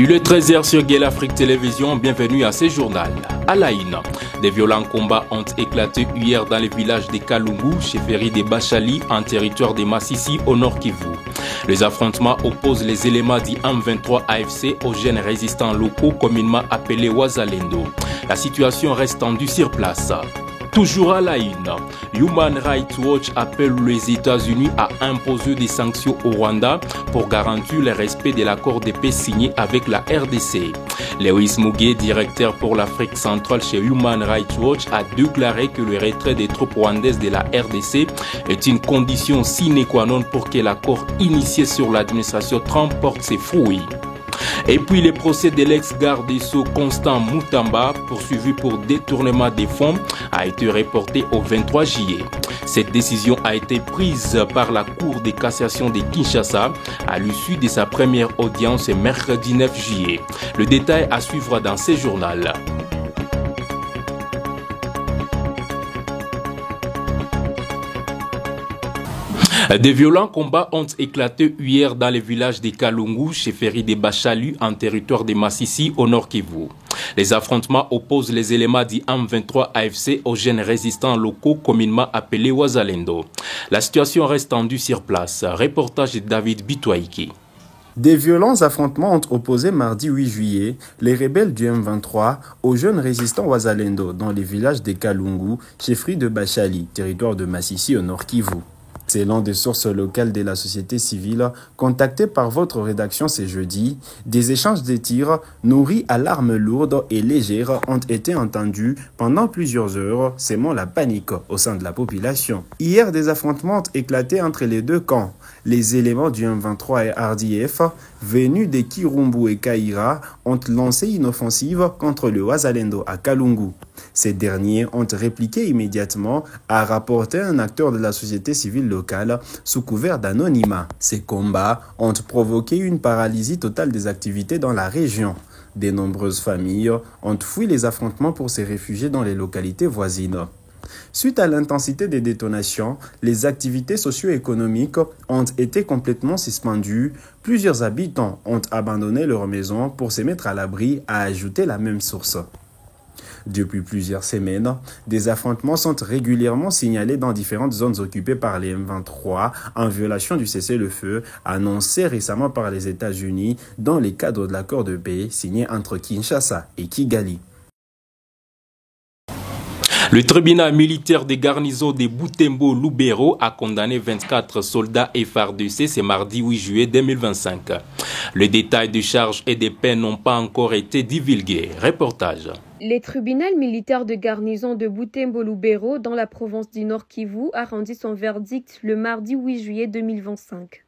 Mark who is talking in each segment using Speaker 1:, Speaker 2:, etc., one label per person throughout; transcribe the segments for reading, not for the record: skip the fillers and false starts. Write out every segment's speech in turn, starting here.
Speaker 1: Il est 13h sur Gale Afrique Télévision, bienvenue à ce journal. À la une, des violents combats ont éclaté hier dans le village de Kalungu, chefferie de Bachali, en territoire de Massissi, au nord Kivu. Les affrontements opposent les éléments du M23 AFC aux jeunes résistants locaux communément appelés Wazalendo. La situation reste tendue sur place. Toujours à la une, Human Rights Watch appelle les États-Unis à imposer des sanctions au Rwanda pour garantir le respect de l'accord de paix signé avec la RDC. Lewis Mugué, directeur pour l'Afrique centrale chez Human Rights Watch, a déclaré que le retrait des troupes rwandaises de la RDC est une condition sine qua non pour que l'accord initié sur l'administration Trump porte ses fruits. Et puis le procès de l'ex-garde des Sceaux Constant Moutamba, poursuivi pour détournement des fonds, a été reporté au 23 juillet. Cette décision a été prise par la Cour de cassation de Kinshasa à l'issue de sa première audience mercredi 9 juillet. Le détail à suivre dans ce journal. Des violents combats ont éclaté hier dans le village de Kalungu, chefferie de Bachali, en territoire de Massissi, au nord Kivu. Les affrontements opposent les éléments du M23 AFC aux jeunes résistants locaux communément appelés Wazalendo. La situation reste tendue sur place. Reportage de David Bitwaiki.
Speaker 2: Des violents affrontements ont opposé mardi 8 juillet les rebelles du M23 aux jeunes résistants Wazalendo dans les villages de Kalungu, chefferie de Bachali, territoire de Massissi, au nord Kivu. Selon des sources locales de la société civile contactées par votre rédaction ce jeudi, des échanges de tirs nourris à l'armes lourdes et légères ont été entendus pendant plusieurs heures, sémant la panique au sein de la population. Hier, des affrontements ont éclaté entre les deux camps. Les éléments du M23 et RDF, venus de Kirumbu et Kaira, ont lancé une offensive contre le Wazalendo à Kalungu. Ces derniers ont répliqué immédiatement, a rapporté un acteur de la société civile locale sous couvert d'anonymat. Ces combats ont provoqué une paralysie totale des activités dans la région. De nombreuses familles ont fui les affrontements pour se réfugier dans les localités voisines. Suite à l'intensité des détonations, les activités socio-économiques ont été complètement suspendues. Plusieurs habitants ont abandonné leurs maisons pour se mettre à l'abri, a ajouté la même source. Depuis plusieurs semaines, des affrontements sont régulièrement signalés dans différentes zones occupées par les M23 en violation du cessez-le-feu annoncé récemment par les États-Unis dans le cadre de l'accord de paix signé entre Kinshasa et Kigali.
Speaker 1: Le tribunal militaire des garnisons de Butembo-Lubero a condamné 24 soldats FARDC ce mardi 8 juillet 2025. Les détails des charges et des peines n'ont pas encore été divulgués. Reportage.
Speaker 3: Le tribunal militaire de garnison de Butembo-Lubero dans la province du Nord Kivu a rendu son verdict le mardi 8 juillet 2025.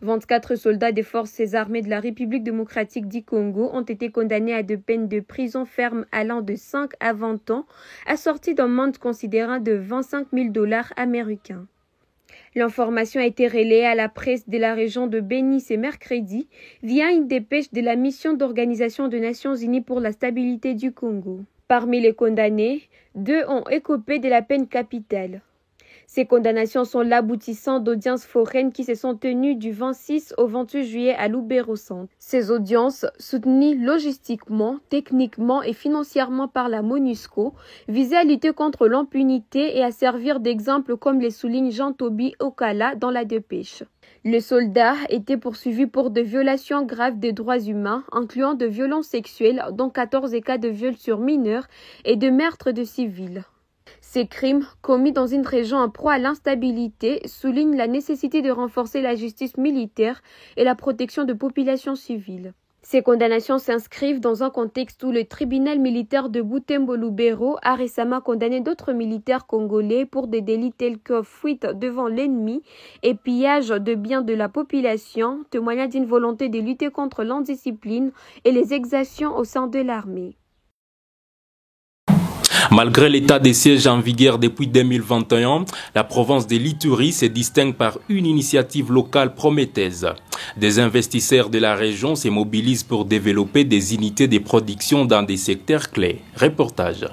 Speaker 3: 24 soldats des forces armées de la République démocratique du Congo ont été condamnés à de peines de prison ferme allant de 5 à 20 ans, assorties d'un montant considérant de 25 000 $ américains. L'information a été relayée à la presse de la région de Beni ce mercredi via une dépêche de la mission d'Organisation des Nations Unies pour la stabilité du Congo. Parmi les condamnés, 2 ont écopé de la peine capitale. Ces condamnations sont l'aboutissant d'audiences foraines qui se sont tenues du 26 au 28 juillet à Lubero Centre. Ces audiences, soutenues logistiquement, techniquement et financièrement par la MONUSCO, visaient à lutter contre l'impunité et à servir d'exemple comme les souligne Jean-Toby Okala dans la dépêche. Le soldat était poursuivi pour de violations graves des droits humains, incluant de violences sexuelles, dont 14 cas de viol sur mineurs et de meurtre de civils. Ces crimes, commis dans une région en proie à l'instabilité, soulignent la nécessité de renforcer la justice militaire et la protection de populations civiles. Ces condamnations s'inscrivent dans un contexte où le tribunal militaire de Butembo-Lubero a récemment condamné d'autres militaires congolais pour des délits tels que fuite devant l'ennemi et pillage de biens de la population, témoignant d'une volonté de lutter contre l'indiscipline et les exactions au sein de l'armée.
Speaker 1: Malgré l'état des sièges en vigueur depuis 2021, la province de l'Ituri se distingue par une initiative locale prometteuse. Des investisseurs de la région se mobilisent pour développer des unités de production dans des secteurs clés. Reportage.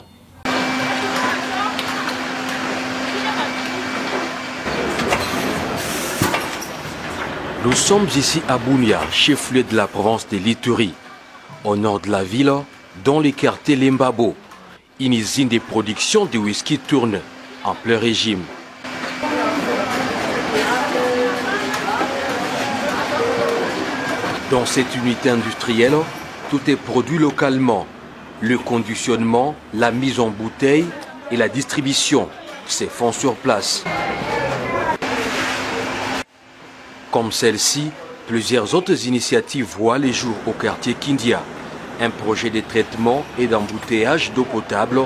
Speaker 4: Nous sommes ici à Bunia, chef-lieu de la province de l'Ituri. Au nord de la ville, dans les quartiers Limbabo, une usine de production de whisky tourne en plein régime. Dans cette unité industrielle, tout est produit localement. Le conditionnement, la mise en bouteille et la distribution se font sur place. Comme celle-ci, plusieurs autres initiatives voient les jours au quartier Kindia. Un projet de traitement et d'embouteillage d'eau potable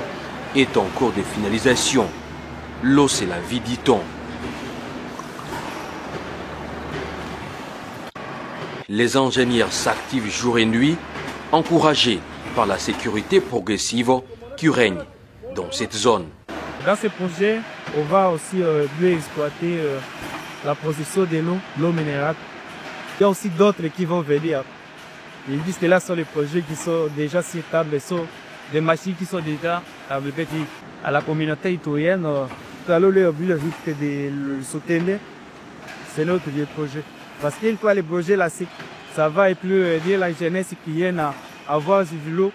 Speaker 4: est en cours de finalisation. L'eau, c'est la vie, dit-on. Les ingénieurs s'activent jour et nuit, encouragés par la sécurité progressive qui règne dans cette zone.
Speaker 5: Dans ce projet, on va aussi mieux exploiter la production de l'eau minérale. Il y a aussi d'autres qui vont venir. Ils disent que là sont les projets qui sont déjà sur table, sont des machines qui sont déjà à la communauté italienne. Alors le but de le soutenir, c'est notre projet. Parce qu'une fois les projets là, ça va et plus dire la jeunesse qui vient à avoir du vélo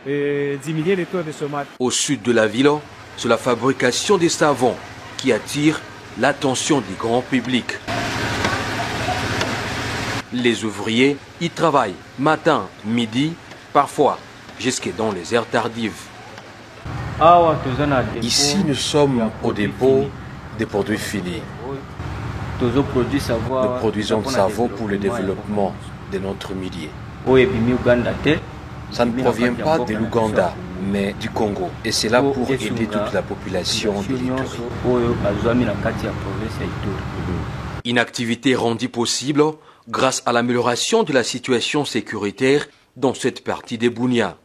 Speaker 5: et diminuer les taux de chômage.
Speaker 4: Au sud de la ville, c'est la fabrication des savons qui attire l'attention du grand public. Les ouvriers y travaillent matin, midi, parfois jusque dans les heures tardives. Ici, nous sommes au dépôt des produits finis. Nous produisons du savon pour le développement de notre milieu. Ça ne provient pas de l'Ouganda, mais du Congo. Et c'est là pour aider toute la population de l'Ituri. Une activité rendue possible grâce à l'amélioration de la situation sécuritaire dans cette partie des Bunia.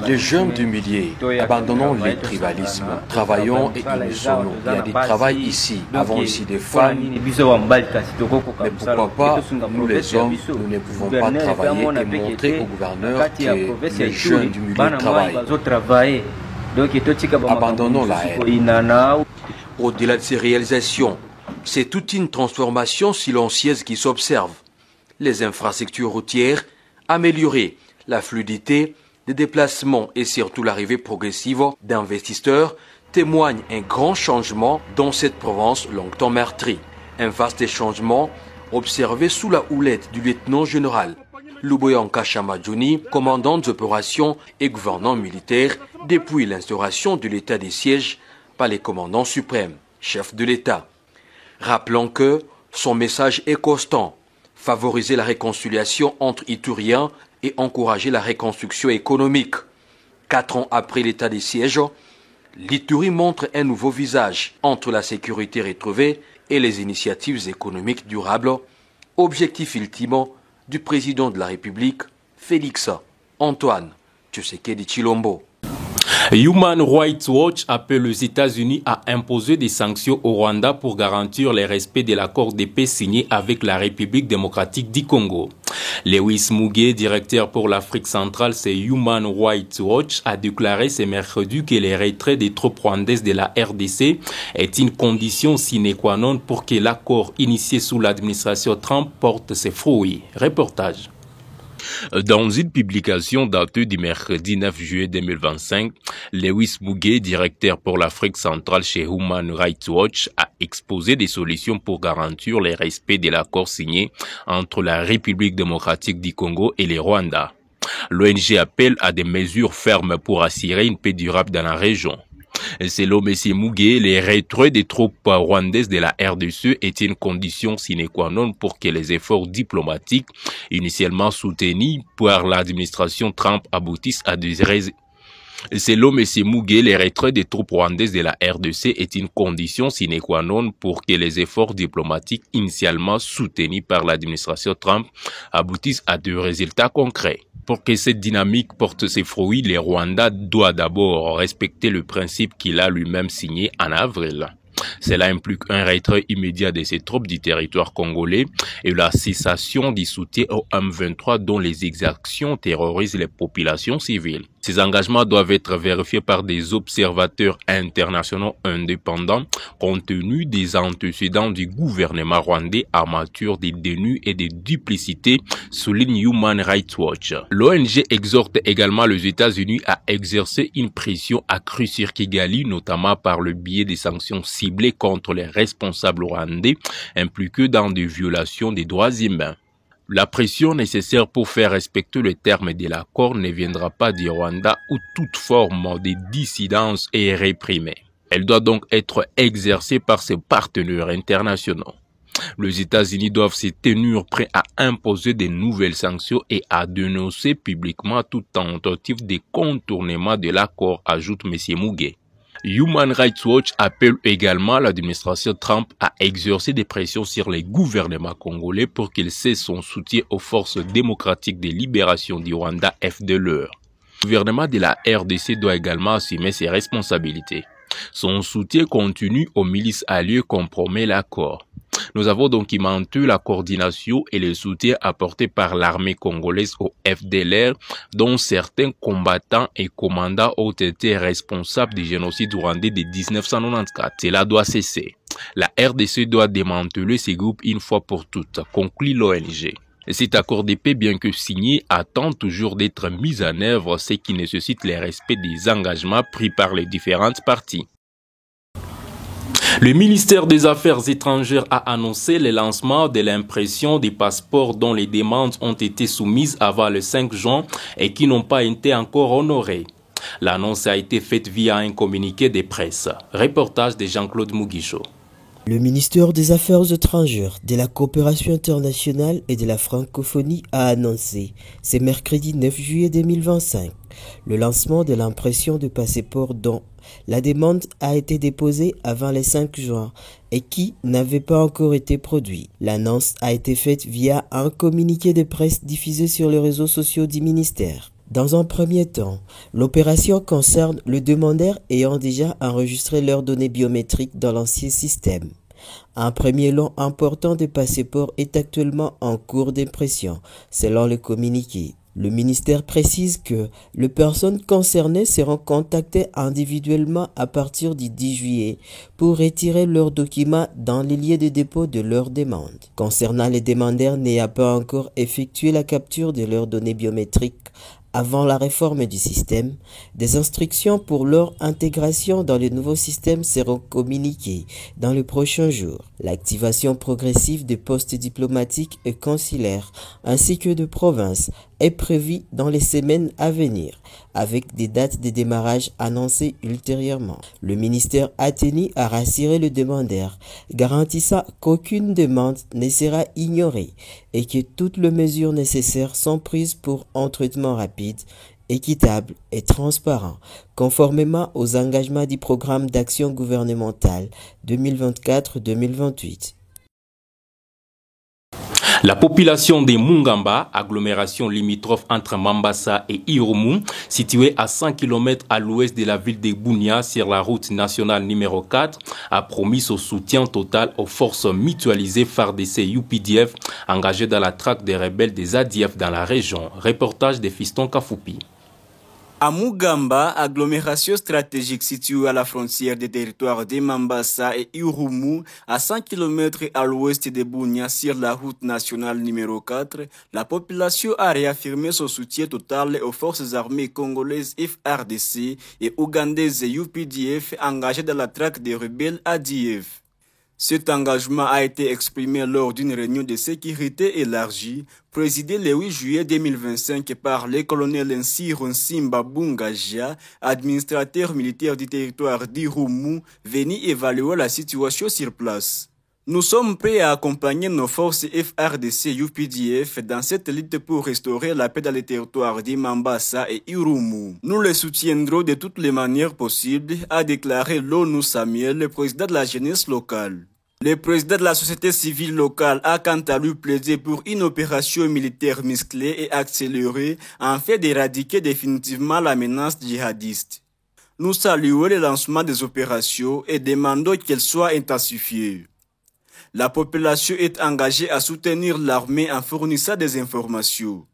Speaker 4: Les jeunes du milieu, abandonnons le tribalisme, travaillons et unissons-nous. Il y a du travail ici, avons ici des femmes. Mais pourquoi pas, nous les hommes, nous ne pouvons pas travailler et montrer au gouverneur que les jeunes du milieu travaillent. Abandonnons la haine. Au-delà de ces réalisations, c'est toute une transformation silencieuse qui s'observe. Les infrastructures routières améliorées, la fluidité des déplacements et surtout l'arrivée progressive d'investisseurs témoignent un grand changement dans cette province longtemps meurtrie. Un vaste changement observé sous la houlette du lieutenant-général Luboyanka Chamadjouni, commandant des opérations et gouvernant militaire depuis l'instauration de l'état des sièges par les commandants suprêmes, chefs de l'État. Rappelons que son message est constant, favoriser la réconciliation entre Ituriens et encourager la reconstruction économique. 4 ans après l'état des sièges, l'Ituri montre un nouveau visage entre la sécurité retrouvée et les initiatives économiques durables, objectif ultime du président de la République, Félix Antoine Tshisekedi Tshilombo.
Speaker 1: Human Rights Watch appelle les États-Unis à imposer des sanctions au Rwanda pour garantir le respect de l'accord de paix signé avec la République démocratique du Congo. Lewis Mugué, directeur pour l'Afrique centrale, c'est Human Rights Watch, a déclaré ce mercredi que le retrait des troupes rwandaises de la RDC est une condition sine qua non pour que l'accord initié sous l'administration Trump porte ses fruits. Reportage. Dans une publication datée du mercredi 9 juillet 2025, Lewis Mugué, directeur pour l'Afrique centrale chez Human Rights Watch, a exposé des solutions pour garantir le respect de l'accord signé entre la République démocratique du Congo et le Rwanda. L'ONG appelle à des mesures fermes pour assurer une paix durable dans la région. Selon M. Mugué, le retrait des troupes rwandaises de la RDC est une condition sine qua non pour que les efforts diplomatiques initialement soutenus par l'administration Trump aboutissent à des résultats. Selon M. Mugué, le retrait des troupes rwandaises de la RDC est une condition sine qua non pour que les efforts diplomatiques initialement soutenus par l'administration Trump aboutissent à des résultats concrets. Pour que cette dynamique porte ses fruits, le Rwanda doit d'abord respecter le principe qu'il a lui-même signé en avril. Cela implique un retrait immédiat de ses troupes du territoire congolais et la cessation du soutien au M23 dont les exactions terrorisent les populations civiles. Ces engagements doivent être vérifiés par des observateurs internationaux indépendants compte tenu des antécédents du gouvernement rwandais en matière de détenus et de duplicité, souligne Human Rights Watch. L'ONG exhorte également les États-Unis à exercer une pression accrue sur Kigali, notamment par le biais des sanctions ciblées contre les responsables rwandais impliqués dans des violations des droits humains. La pression nécessaire pour faire respecter le terme de l'accord ne viendra pas du Rwanda où toute forme de dissidence est réprimée. Elle doit donc être exercée par ses partenaires internationaux. Les États-Unis doivent se tenir prêts à imposer de nouvelles sanctions et à dénoncer publiquement toute tentative de contournement de l'accord, ajoute M. Mugué. Human Rights Watch appelle également l'administration Trump à exercer des pressions sur les gouvernements congolais pour qu'il cesse son soutien aux forces démocratiques de libération du Rwanda FDLR. Le gouvernement de la RDC doit également assumer ses responsabilités. Son soutien continu aux milices alliées compromet l'accord. Nous avons documenté la coordination et le soutien apporté par l'armée congolaise au FDLR, dont certains combattants et commandants ont été responsables du génocide rwandais de 1994. Cela doit cesser. La RDC doit démanteler ces groupes une fois pour toutes, conclut l'ONG. Cet accord de paix, bien que signé, attend toujours d'être mis en œuvre, ce qui nécessite le respect des engagements pris par les différentes parties. Le ministère des Affaires étrangères a annoncé le lancement de l'impression des passeports dont les demandes ont été soumises avant le 5 juin et qui n'ont pas été encore honorées. L'annonce a été faite via un communiqué de presse. Reportage de Jean-Claude Muguicho.
Speaker 6: Le ministère des Affaires étrangères, de la coopération internationale et de la francophonie a annoncé, ce mercredi 9 juillet 2025, le lancement de l'impression de passeports dont la demande a été déposée avant le 5 juin et qui n'avait pas encore été produit. L'annonce a été faite via un communiqué de presse diffusé sur les réseaux sociaux du ministère. Dans un premier temps, l'opération concerne le demandeur ayant déjà enregistré leurs données biométriques dans l'ancien système. Un premier lot important de passeports est actuellement en cours d'impression, selon le communiqué. Le ministère précise que les personnes concernées seront contactées individuellement à partir du 10 juillet pour retirer leurs documents dans les lieux de dépôt de leur demande. Concernant les demandeurs n'ayant pas encore effectué la capture de leurs données biométriques avant la réforme du système, des instructions pour leur intégration dans le nouveau système seront communiquées dans les prochains jours. L'activation progressive des postes diplomatiques et consulaires ainsi que de provinces est prévue dans les semaines à venir, avec des dates de démarrage annoncées ultérieurement. Le ministère a tenu à rassurer le demandeur, garantissant qu'aucune demande ne sera ignorée et que toutes les mesures nécessaires sont prises pour un traitement rapide, équitable et transparent, conformément aux engagements du programme d'action gouvernementale 2024-2028.
Speaker 1: La population des Mungamba, agglomération limitrophe entre Mambasa et Irumu, située à 100 km à l'ouest de la ville de Bunia sur la route nationale numéro 4, a promis son soutien total aux forces mutualisées FARDC UPDF engagées dans la traque des rebelles des ADF dans la région. Reportage de Fiston Kafoupi.
Speaker 7: À Mugamba, agglomération stratégique située à la frontière des territoires de Mambasa et Irumu, à 100 km à l'ouest de Bunia sur la route nationale numéro 4, la population a réaffirmé son soutien total aux forces armées congolaises FARDC et ougandaises UPDF engagées dans la traque des rebelles ADF. Cet engagement a été exprimé lors d'une réunion de sécurité élargie, présidée le 8 juillet 2025 par le colonel Nsiro Nsimba Bungaja, administrateur militaire du territoire d'Irumu, venu évaluer la situation sur place. Nous sommes prêts à accompagner nos forces FARDC UPDF dans cette lutte pour restaurer la paix dans les territoires d'Imambasa et Irumu. Nous les soutiendrons de toutes les manières possibles, a déclaré Lonu Samuel, le président de la jeunesse locale. Le président de la société civile locale a quant à lui plaidé pour une opération militaire musclée et accélérée en fait d'éradiquer définitivement la menace djihadiste. Nous saluons le lancement des opérations et demandons qu'elles soient intensifiées. La population est engagée à soutenir l'armée en fournissant des informations.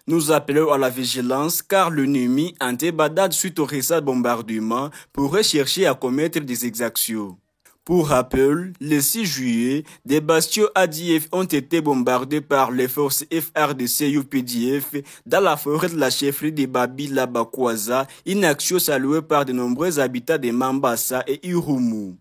Speaker 7: Nous appelons à la vigilance car l'ennemi antébadade suite au récent bombardement pourrait chercher à commettre des exactions. Pour rappel, le 6 juillet, des bastions ADF ont été bombardés par les forces FARDC-UPDF dans la forêt de la chefferie de Babila Bakwaza, une action saluée par de nombreux habitants de Mambasa et Irumu.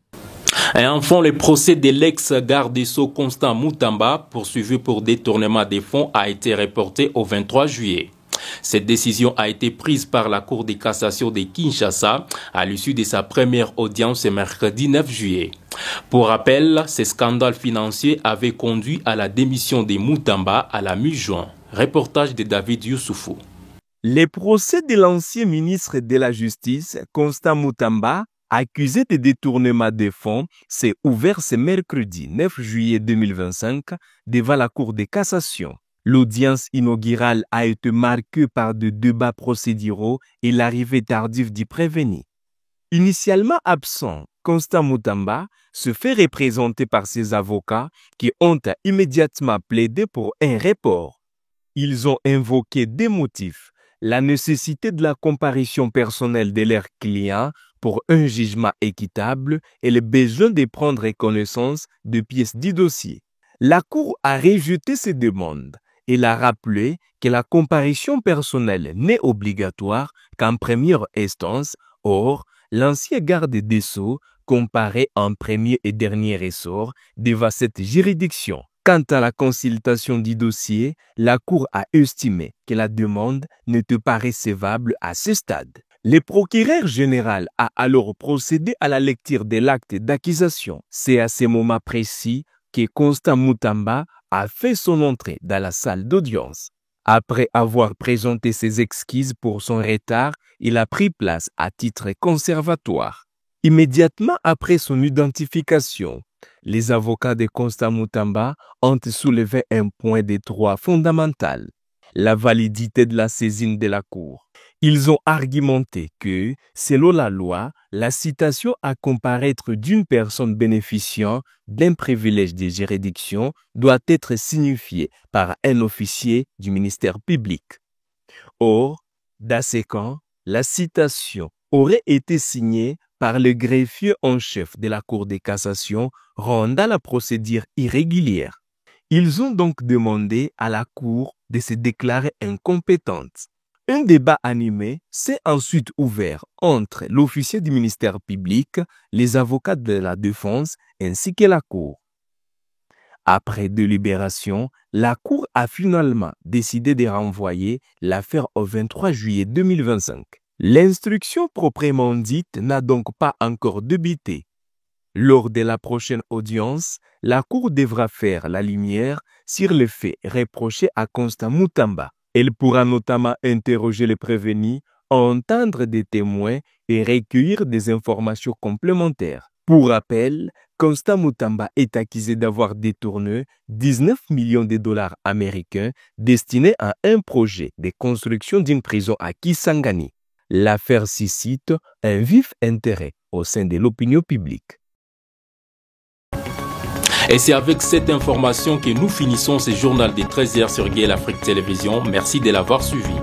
Speaker 1: Et enfin, le procès de l'ex-garde des Sceaux Constant Moutamba, poursuivi pour détournement des fonds, a été reporté au 23 juillet. Cette décision a été prise par la Cour de cassation de Kinshasa à l'issue de sa première audience ce mercredi 9 juillet. Pour rappel, ce scandale financier avait conduit à la démission de Moutamba à la mi-juin. Reportage de David Youssoufou.
Speaker 8: Le procès de l'ancien ministre de la Justice, Constant Moutamba, accusé de détournement des fonds, s'est ouvert ce mercredi 9 juillet 2025 devant la Cour de cassation. L'audience inaugurale a été marquée par des débats procéduraux et l'arrivée tardive du prévenu. Initialement absent, Constant Moutamba se fait représenter par ses avocats qui ont immédiatement plaidé pour un report. Ils ont invoqué deux motifs: la nécessité de la comparution personnelle de leurs clients pour un jugement équitable et le besoin de prendre connaissance de pièces du dossier. La Cour a rejeté ces demandes. Il a rappelé que la comparution personnelle n'est obligatoire qu'en première instance. Or, l'ancien garde des Sceaux comparait en premier et dernier ressort devant cette juridiction. Quant à la consultation du dossier, la Cour a estimé que la demande n'était pas recevable à ce stade. Le procureur général a alors procédé à la lecture de l'acte d'accusation. C'est à ce moment précis que Constant Moutamba a fait son entrée dans la salle d'audience. Après avoir présenté ses excuses pour son retard, il a pris place à titre conservatoire. Immédiatement après son identification, les avocats de Constant Moutamba ont soulevé un point de droit fondamental: la validité de la saisine de la Cour. Ils ont argumenté que, selon la loi, la citation à comparaître d'une personne bénéficiant d'un privilège de juridiction doit être signifiée par un officier du ministère public. Or, dans ce cas, la citation aurait été signée par le greffier en chef de la Cour de cassation, rendant la procédure irrégulière. Ils ont donc demandé à la Cour de se déclarer incompétente. Un débat animé s'est ensuite ouvert entre l'officier du ministère public, les avocats de la défense ainsi que la Cour. Après délibération, la Cour a finalement décidé de renvoyer l'affaire au 23 juillet 2025. L'instruction proprement dite n'a donc pas encore débuté. Lors de la prochaine audience, la Cour devra faire la lumière sur les faits reprochés à Constant Moutamba. Elle pourra notamment interroger les prévenus, entendre des témoins et recueillir des informations complémentaires. Pour rappel, Constant Moutamba est accusé d'avoir détourné 19 millions de dollars américains destinés à un projet de construction d'une prison à Kisangani. L'affaire suscite un vif intérêt au sein de l'opinion publique.
Speaker 1: Et c'est avec cette information que nous finissons ce journal des 13h sur Gay Afrique Télévision. Merci de l'avoir suivi.